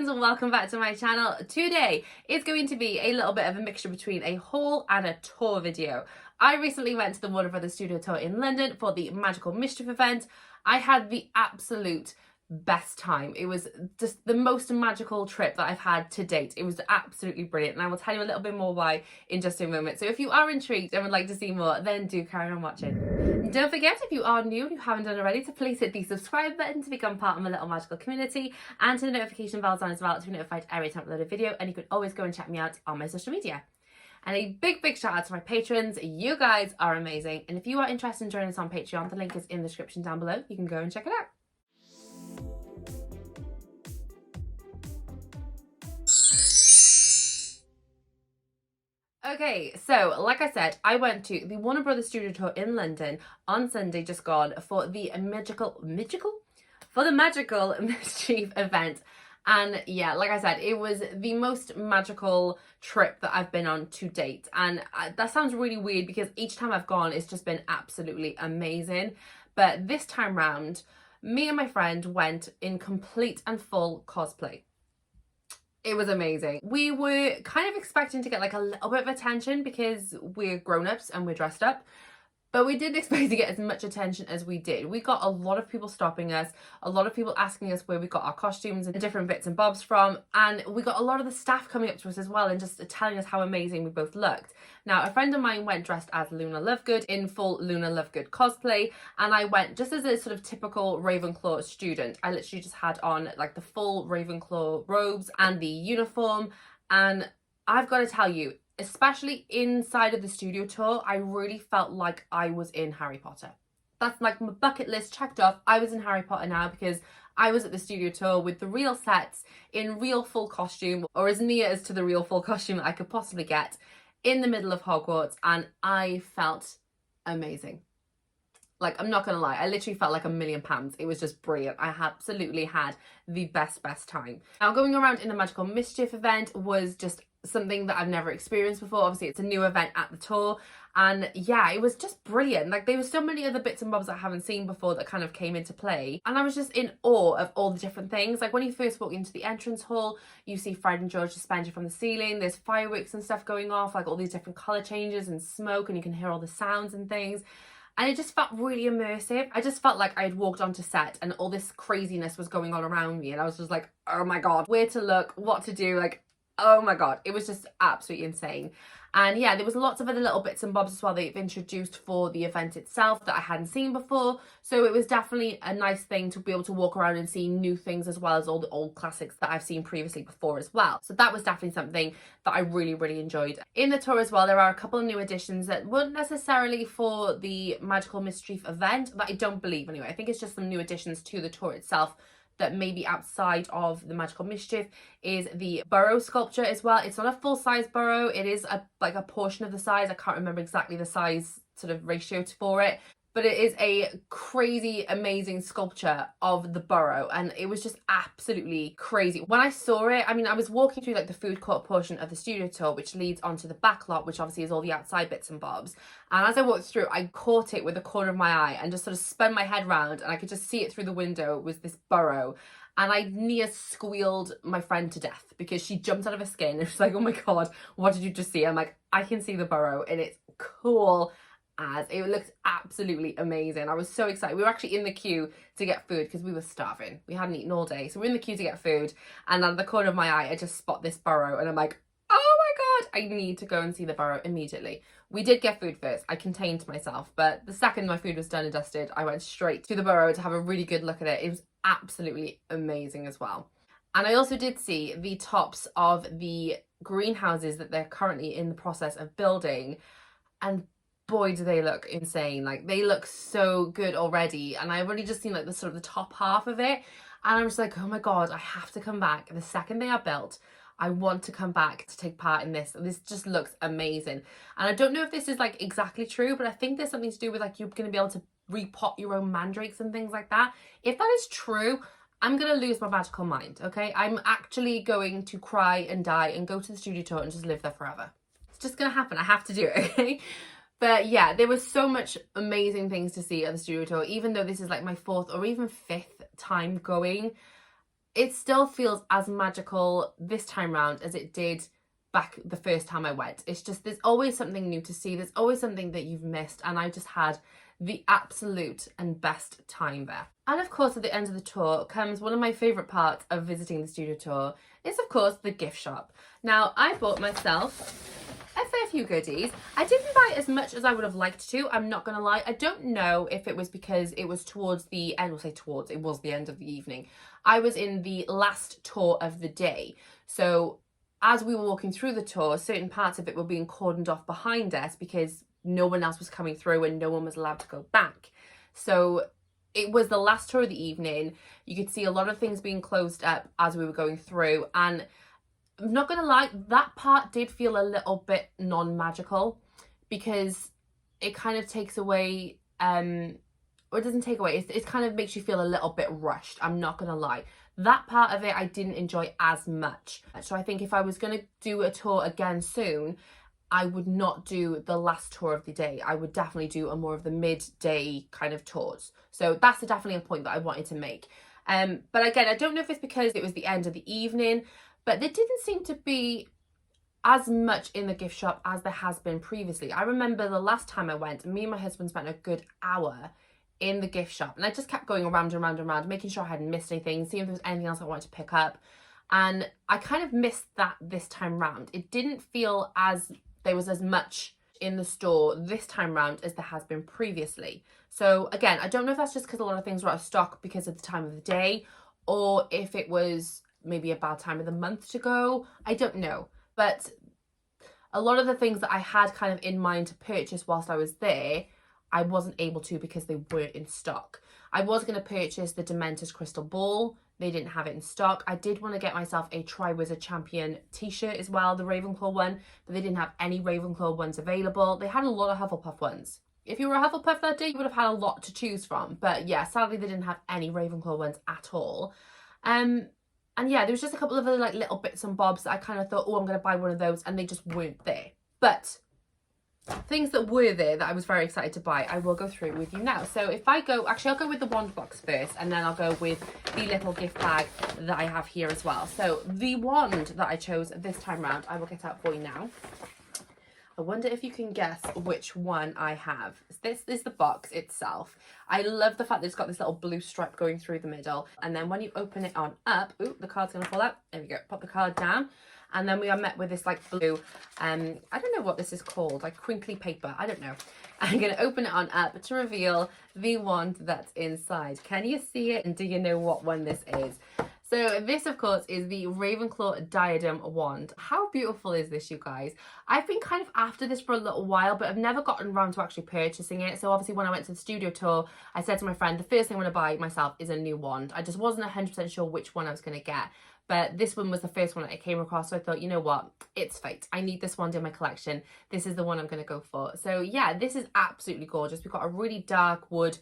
and welcome back to my channel. Today is going to be a little bit of a mixture between a haul and a tour video. I recently went to the Warner Brothers studio tour in London for the Magical Mischief event. I had the absolute best time. It was just the most magical trip that I've had to date. It was absolutely brilliant, and I will tell you a little bit more why in just a moment. So if you are intrigued and would like to see more, then do carry on watching. And don't forget, if you are new and you haven't done already, to please hit the subscribe button to become part of my little magical community, and turn the notification bells on as well to be notified every time I upload a video. And you can always go and check me out on my social media. And a big shout out to my patrons. You guys are amazing. And if you are interested in joining us on Patreon, the link is in the description down below. You can go and check it out. Okay, so like I said, I went to the Warner Brothers studio tour in London on Sunday just gone for the magical mischief event. And yeah, like I said, it was the most magical trip that I've been on to date. And that sounds really weird because each time I've gone, it's just been absolutely amazing. But this time round, me and my friend went in complete and full cosplay. It was amazing. We were kind of expecting to get like a little bit of attention because we're grown-ups and we're dressed up, but we didn't expect to get as much attention as we did. We got a lot of people stopping us, a lot of people asking us where we got our costumes and different bits and bobs from, and we got a lot of the staff coming up to us as well and just telling us how amazing we both looked. Now, a friend of mine went dressed as Luna Lovegood in full Luna Lovegood cosplay, and I went just as a sort of typical Ravenclaw student. I literally just had on like the full Ravenclaw robes and the uniform, and I've got to tell you, especially inside of the studio tour, I really felt like I was in Harry Potter. That's like my bucket list checked off. I was in Harry Potter now because I was at the studio tour with the real sets in real full costume, or as near as to the real full costume that I could possibly get, in the middle of Hogwarts, and I felt amazing. Like, I'm not gonna lie, I literally felt like £1,000,000. It was just brilliant. I absolutely had the best time. Now, going around in the Magical Mischief event was just something that I've never experienced before. Obviously, it's a new event at the tour, and yeah, it was just brilliant. Like, there were so many other bits and bobs that I haven't seen before that kind of came into play, and I was just in awe of all the different things. Like, when you first walk into the entrance hall, you see Fred and George suspended from the ceiling. There's fireworks and stuff going off, like all these different color changes and smoke, and you can hear all the sounds and things. And it just felt really immersive. I just felt like I had walked onto set and all this craziness was going on around me. And I was just like, oh my God, where to look, what to do, like, oh my God. It was just absolutely insane. And yeah, there was lots of other little bits and bobs as well they've introduced for the event itself that I hadn't seen before. So it was definitely a nice thing to be able to walk around and see new things as well as all the old classics that I've seen previously before as well. So that was definitely something that I really enjoyed. In the tour as well, there are a couple of new additions that weren't necessarily for the Magical Mischief event, that I don't believe anyway. I think it's just some new additions to the tour itself that maybe outside of the Magical Mischief. Is the burrow sculpture as well. It's not a full-size burrow. It is like a portion of the size. I can't remember exactly the size sort of ratio for it, but it is a crazy amazing sculpture of the burrow, and it was just absolutely crazy. When I saw it, I mean, I was walking through like the food court portion of the studio tour, which leads onto the back lot, which obviously is all the outside bits and bobs, and as I walked through, I caught it with the corner of my eye and just sort of spun my head round, and I could just see it through the window. It was this burrow, and I near squealed my friend to death because she jumped out of her skin and she's like, oh my God, what did you just see? I'm like, I can see the burrow and it's cool as. It looked absolutely amazing. I was so excited. We were actually in the queue to get food because we were starving. We hadn't eaten all day. So we're in the queue to get food, and out of the corner of my eye, I just spot this burrow and I'm like, oh my God, I need to go and see the burrow immediately. We did get food first. I contained myself, but the second my food was done and dusted, I went straight to the burrow to have a really good look at it. It was absolutely amazing as well. And I also did see the tops of the greenhouses that they're currently in the process of building, and boy, do they look insane. Like, they look so good already, and I've already just seen like the sort of the top half of it, and I'm just like, oh my God, I have to come back the second they are built. I want to come back to take part in this. This just looks amazing. And I don't know if this is like exactly true, but I think there's something to do with like you're going to be able to repot your own mandrakes and things like that. If that is true, I'm going to lose my magical mind, okay? I'm actually going to cry and die and go to the studio tour and just live there forever. It's just going to happen. I have to do it, okay? But yeah, there was so much amazing things to see at the studio tour, even though this is like my 4th or even 5th time going. it still feels as magical this time round as it did back the first time I went. It's just, there's always something new to see. There's always something that you've missed. And I just had the absolute and best time there. And of course, at the end of the tour comes one of my favourite parts of visiting the studio tour, is of course the gift shop. Now, I bought myself a fair few goodies. I didn't buy as much as I would have liked to, I'm not gonna lie. I don't know if it was because it was towards the end, we'll say towards, it was the end of the evening. I was in the last tour of the day. So as we were walking through the tour, certain parts of it were being cordoned off behind us because no one else was coming through and no one was allowed to go back. So it was the last tour of the evening. You could see a lot of things being closed up as we were going through, and I'm not gonna lie, that part did feel a little bit non-magical because it kind of takes away, or it doesn't take away, it kind of makes you feel a little bit rushed, I'm not gonna lie. That part of it I didn't enjoy as much. So I think if I was gonna do a tour again soon, I would not do the last tour of the day. I would definitely do a more of the midday kind of tours. So that's definitely a point that I wanted to make. But again, I don't know if it's because it was the end of the evening, but there didn't seem to be as much in the gift shop as there has been previously. I remember the last time I went, me and my husband spent a good hour in the gift shop, and I just kept going around and around and around, making sure I hadn't missed anything, seeing if there was anything else I wanted to pick up. And I kind of missed that this time round. It didn't feel as there was as much in the store this time round as there has been previously. So again, I don't know if that's just because a lot of things were out of stock because of the time of the day, or if it was maybe a bad time of the month to go. I don't know. But a lot of the things that I had kind of in mind to purchase whilst I was there, I wasn't able to because they weren't in stock. I was going to purchase the Dementor's Crystal Ball. They didn't have it in stock. I did want to get myself a Triwizard Champion t-shirt as well, the Ravenclaw one, but they didn't have any Ravenclaw ones available. They had a lot of Hufflepuff ones. If you were a Hufflepuff that day, you would have had a lot to choose from. But yeah, sadly they didn't have any Ravenclaw ones at all. And yeah, there was just a couple of other like little bits and bobs that I kind of thought, oh, I'm going to buy one of those, and they just weren't there. But things that were there that I was very excited to buy, I will go through with you now. So if I go, actually I'll go with the wand box first, and then I'll go with the little gift bag that I have here as well. So the wand that I chose this time round, I will get out for you now. I wonder if you can guess which one I have. This is the box itself. I love the fact that it's got this little blue stripe going through the middle. And then when you open it on up, ooh, the card's gonna fall out. There we go, pop the card down. And then we are met with this like blue, I don't know what this is called, like crinkly paper, I don't know. I'm gonna open it on up to reveal the wand that's inside. Can you see it? And do you know what one this is? So this, of course, is the Ravenclaw Diadem Wand. How beautiful is this, you guys? I've been kind of after this for a little while, but I've never gotten around to actually purchasing it. So obviously when I went to the studio tour, I said to my friend, the first thing I'm going to buy myself is a new wand. I just wasn't 100% sure which one I was going to get. But this one was the first one that I came across. So I thought, you know what? It's fate. I need this wand in my collection. This is the one I'm going to go for. So yeah, this is absolutely gorgeous. We've got a really dark wood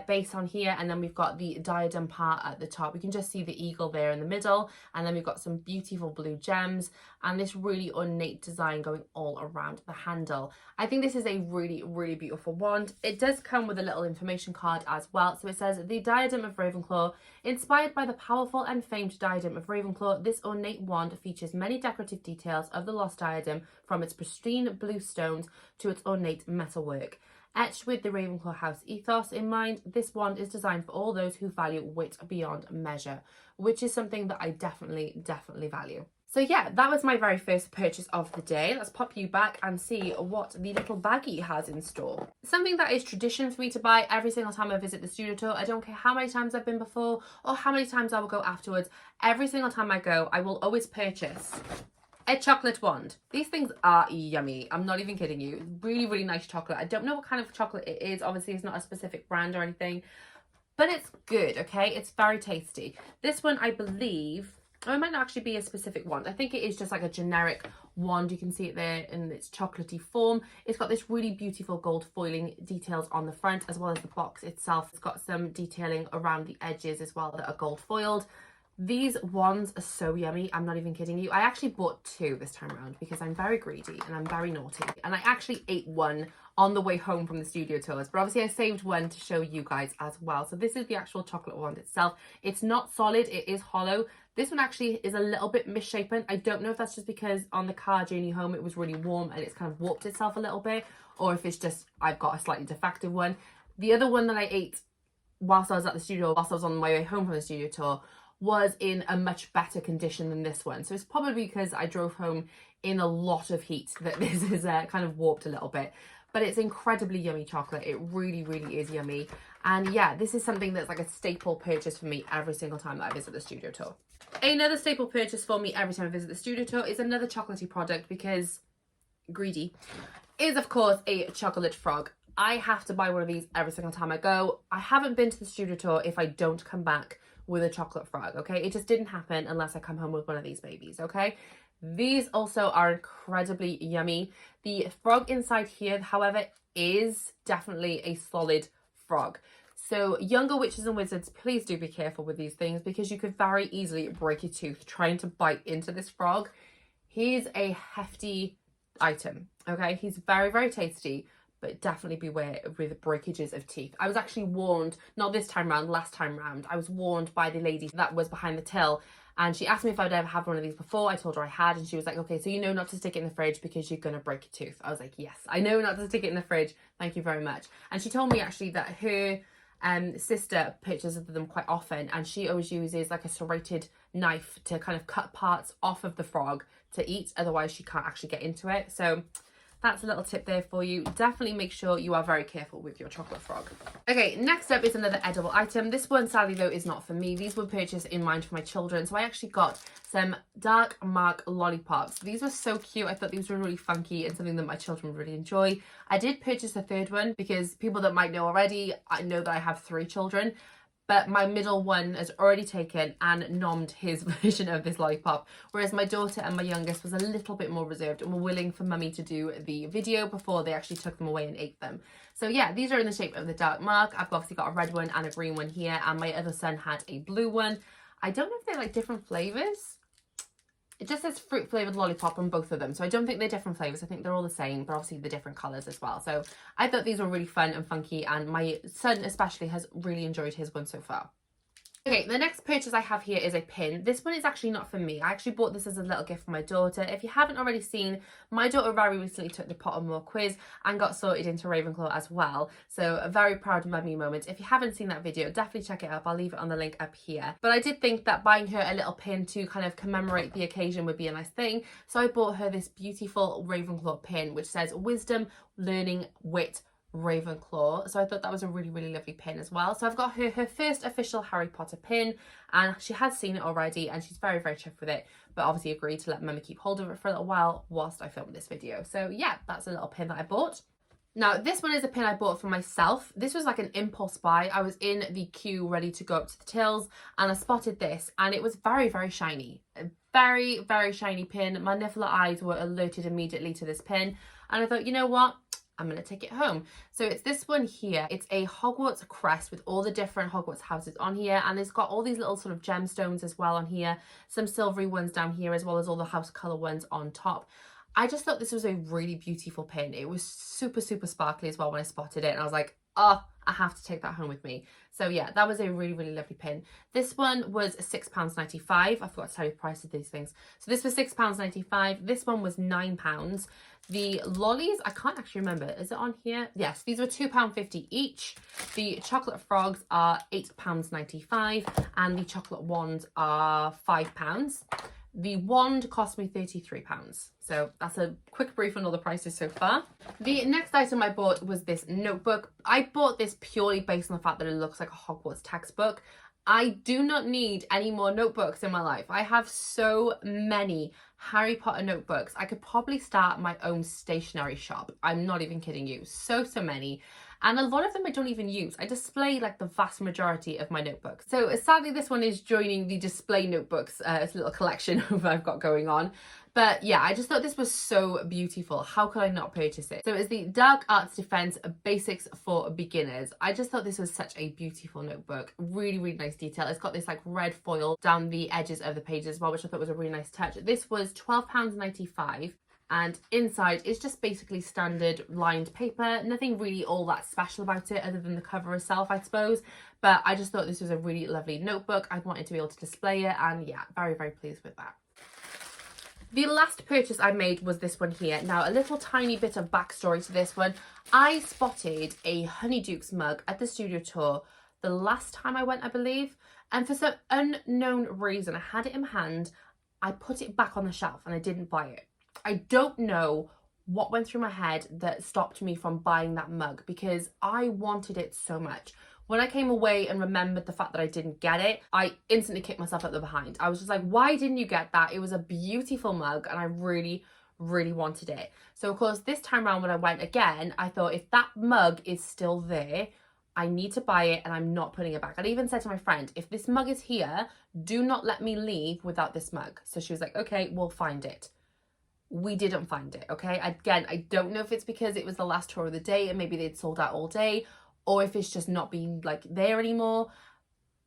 base on here, and then we've got the diadem part at the top. We can just see the eagle there in the middle, and then we've got some beautiful blue gems and this really ornate design going all around the handle. I think this is a really, really beautiful wand. It does come with a little information card as well. So it says, the Diadem of Ravenclaw, inspired by the powerful and famed Diadem of Ravenclaw, this ornate wand features many decorative details of the lost diadem, from its pristine blue stones to its ornate metalwork. Etched with the Ravenclaw house ethos in mind, this wand is designed for all those who value wit beyond measure, which is something that I definitely value. So yeah, that was my very first purchase of the day. Let's pop you back and see what the little baggie has in store. Something that is tradition for me to buy every single time I visit the studio tour. I don't care how many times I've been before or how many times I will go afterwards. Every single time I go, I will always purchase a chocolate wand. These things are yummy. I'm not even kidding you. Really, really nice chocolate. I don't know what kind of chocolate it is. Obviously, it's not a specific brand or anything, but it's good, okay? It's very tasty. This one, I believe, oh, it might not actually be a specific wand. I think it is just like a generic wand. You can see it there in its chocolatey form. It's got this really beautiful gold foiling details on the front, as well as the box itself. It's got some detailing around the edges as well that are gold foiled. These ones are so yummy. I'm not even kidding you. I actually bought 2 this time around because I'm very greedy and I'm very naughty. And I actually ate one on the way home from the studio tours, but obviously I saved one to show you guys as well. So this is the actual chocolate wand itself. It's not solid, it is hollow. This one actually is a little bit misshapen. I don't know if that's just because on the car journey home it was really warm and it's kind of warped itself a little bit, or if it's just I've got a slightly defective one. The other one that I ate whilst I was at the studio, whilst I was on my way home from the studio tour, was in a much better condition than this one. So it's probably because I drove home in a lot of heat that this is kind of warped a little bit. But it's incredibly yummy chocolate. It really, really is yummy. And yeah, this is something that's like a staple purchase for me every single time that I visit the studio tour. Another staple purchase for me every time I visit the studio tour is another chocolatey product, because greedy, is of course a chocolate frog. I have to buy one of these every single time I go. I haven't been to the studio tour if I don't come back with a chocolate frog, okay? It just didn't happen unless I come home with one of these babies, okay? These also are incredibly yummy. The frog inside here, however, is definitely a solid frog. So younger witches and wizards, please do be careful with these things, because you could very easily break your tooth trying to bite into this frog. He's a hefty item, okay? He's very, very tasty, but definitely beware with breakages of teeth. I was actually warned, not this time round, last time round, I was warned by the lady that was behind the till, and she asked me if I'd ever had one of these before. I told her I had, and she was like, okay, so you know not to stick it in the fridge because you're gonna break your tooth. I was like, yes, I know not to stick it in the fridge, thank you very much. And she told me actually that her sister purchases them quite often, and she always uses like a serrated knife to kind of cut parts off of the frog to eat, otherwise she can't actually get into it. So that's a little tip there for you. Definitely make sure you are very careful with your chocolate frog. Okay, next up is another edible item. This one, sadly though, is not for me. These were purchased in mind for my children. So I actually got some dark mark lollipops. These were so cute. I thought these were really funky and something that my children would really enjoy. I did purchase a third one because people that might know already, I know that I have 3 children. But my middle one has already taken and nommed his version of this lollipop, whereas my daughter and my youngest was a little bit more reserved and were willing for mummy to do the video before they actually took them away and ate them. So yeah, these are in the shape of the dark mark. I've obviously got a red one and a green one here, and my other son had a blue one. I don't know if they're like different flavours. It just says fruit flavoured lollipop on both of them. So I don't think they're different flavours. I think they're all the same, but obviously the different colours as well. So I thought these were really fun and funky, and my son especially has really enjoyed his one so far. Okay, the next purchase I have here is a pin. This one is actually not for me. I actually bought this as a little gift for my daughter. If you haven't already seen, my daughter very recently took the Pottermore quiz and got sorted into Ravenclaw as well. So a very proud mummy moment. If you haven't seen that video, definitely check it up. I'll leave it on the link up here. But I did think that buying her a little pin to kind of commemorate the occasion would be a nice thing. So I bought her this beautiful Ravenclaw pin, which says wisdom, learning, wit, Ravenclaw. So I thought that was a really, really lovely pin as well. So I've got her first official Harry Potter pin, and she has seen it already and she's very, very chuffed with it, but obviously agreed to let mummy keep hold of it for a little while whilst I filmed this video. So yeah, that's a little pin that I bought. Now this one is a pin I bought for myself. This was like an impulse buy. I was in the queue ready to go up to the tills and I spotted this, and it was very, very shiny. A very, very shiny pin. My Niffler eyes were alerted immediately to this pin, and I thought, you know what, I'm going to take it home. So it's this one here. It's a Hogwarts crest with all the different Hogwarts houses on here, and it's got all these little sort of gemstones as well on here, some silvery ones down here, as well as all the house colour ones on top. I just thought this was a really beautiful pin. It was super, super sparkly as well when I spotted it, and I was like, oh, I have to take that home with me. So yeah, that was a really, really lovely pin. This one was £6.95. I forgot to tell you the price of these things. So this was £6.95. This one was £9. The lollies, I can't actually remember. Is it on here? Yes, these were £2.50 each. The chocolate frogs are £8.95, and the chocolate wands are £5. The wand cost me £33. So that's a quick brief on all the prices so far. The next item I bought was this notebook. I bought this purely based on the fact that it looks like a Hogwarts textbook. I do not need any more notebooks in my life. I have so many Harry Potter notebooks. I could probably start my own stationery shop. I'm not even kidding you. So many. and a lot of them I don't even use. I display like the vast majority of my notebooks. So sadly this one is joining the display notebooks little collection I've got going on. But yeah, I just thought this was so beautiful. How could I not purchase it? So it's the Dark Arts Defense Basics for Beginners. I just thought this was such a beautiful notebook. Really, really nice detail. It's got this like red foil down the edges of the pages as well, which I thought was a really nice touch. This was £12.95. And inside is just basically standard lined paper. Nothing really all that special about it other than the cover itself, I suppose. But I just thought this was a really lovely notebook. I wanted to be able to display it, and yeah, very, very pleased with that. The last purchase I made was this one here. Now, a little tiny bit of backstory to this one. I spotted a Honeydukes mug at the studio tour the last time I went, I believe. And for some unknown reason, I had it in my hand. I put it back on the shelf and I didn't buy it. I don't know what went through my head that stopped me from buying that mug because I wanted it so much. When I came away and remembered the fact that I didn't get it, I instantly kicked myself up the behind. I was just like, why didn't you get that? It was a beautiful mug and I really, really wanted it. So of course, this time around when I went again, I thought if that mug is still there, I need to buy it and I'm not putting it back. I even said to my friend, if this mug is here, do not let me leave without this mug. So she was like, okay, we'll find it. We didn't find it, okay? Again, I don't know if it's because it was the last tour of the day and maybe they'd sold out all day, or if it's just not being like there anymore.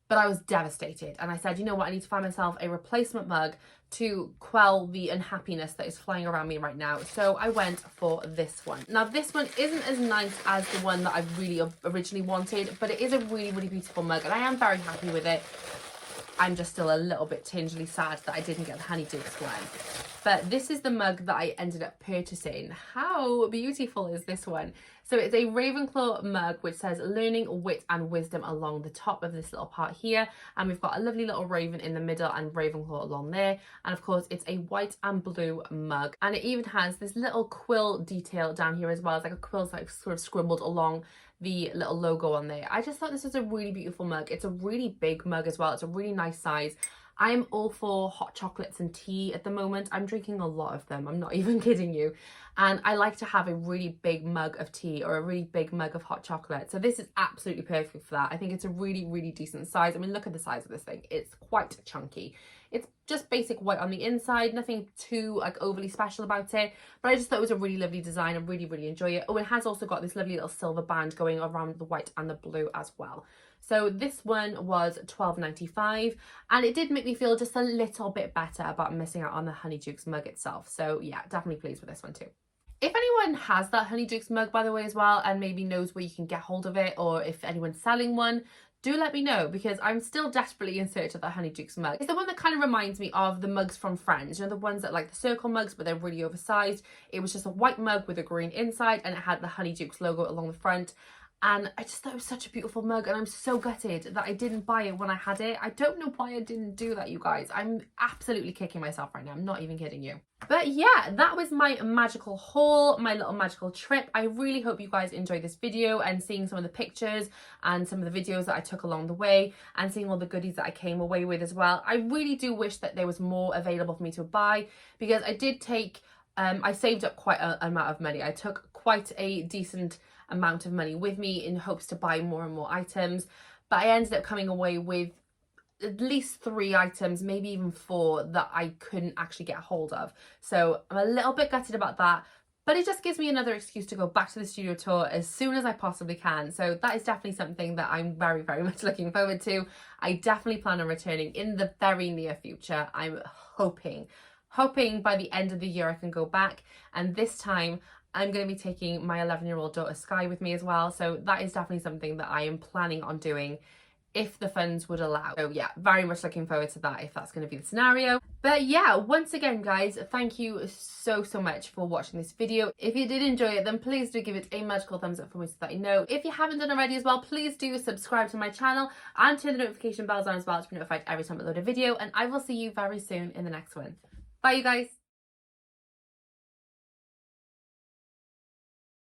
But I was devastated and I said, you know what, I need to find myself a replacement mug to quell the unhappiness that is flying around me right now. So I went for this one. Now this one isn't as nice as the one that I really originally wanted, but it is a really, really beautiful mug and I am very happy with it. I'm just still a little bit tingely sad that I didn't get the Honeydukes one. But this is the mug that I ended up purchasing. How beautiful is this one? So it's a Ravenclaw mug which says learning, wit and wisdom along the top of this little part here. And we've got a lovely little raven in the middle and Ravenclaw along there. And of course it's a white and blue mug. And it even has this little quill detail down here as well. It's like a quill's like sort of scribbled along the little logo on there. I just thought this was a really beautiful mug. It's a really big mug as well. It's a really nice size. I'm all for hot chocolates and tea at the moment. I'm drinking a lot of them. I'm not even kidding you. And I like to have a really big mug of tea or a really big mug of hot chocolate. So this is absolutely perfect for that. I think it's a really, really decent size. I mean, look at the size of this thing. It's quite chunky. It's just basic white on the inside, nothing too like overly special about it. But I just thought it was a really lovely design. I really, really enjoy it. Oh, it has also got this lovely little silver band going around the white and the blue as well. So this one was £12.95 and it did make me feel just a little bit better about missing out on the Honeydukes mug itself. So yeah, definitely pleased with this one too. If anyone has that Honeydukes mug, by the way, as well, and maybe knows where you can get hold of it, or if anyone's selling one, do let me know because I'm still desperately in search of that Honeydukes mug. It's the one that kind of reminds me of the mugs from Friends, you know, the ones that like the circle mugs, but they're really oversized. It was just a white mug with a green inside and it had the Honeydukes logo along the front. And I just thought it was such a beautiful mug and I'm so gutted that I didn't buy it when I had it. I don't know why I didn't do that, you guys. I'm absolutely kicking myself right now. I'm not even kidding you. But yeah, that was my magical haul, my little magical trip. I really hope you guys enjoyed this video and seeing some of the pictures and some of the videos that I took along the way and seeing all the goodies that I came away with as well. I really do wish that there was more available for me to buy because I did take, I saved up quite an amount of money. I took quite a decent amount of money with me in hopes to buy more and more items, but I ended up coming away with at least 3 items, maybe even 4 that I couldn't actually get hold of. So I'm a little bit gutted about that, but it just gives me another excuse to go back to the studio tour as soon as I possibly can. So that is definitely something that I'm very, very much looking forward to. I definitely plan on returning in the very near future. I'm hoping by the end of the year I can go back, and this time I'm going to be taking my 11-year-old daughter Sky with me as well. So that is definitely something that I am planning on doing if the funds would allow. So yeah, very much looking forward to that if that's going to be the scenario. But yeah, once again guys, thank you so much for watching this video. If you did enjoy it, then please do give it a magical thumbs up for me so that I know. If you haven't done already as well, please do subscribe to my channel and turn the notification bells on as well to be notified every time I upload a video, and I will see you very soon in the next one. Bye you guys.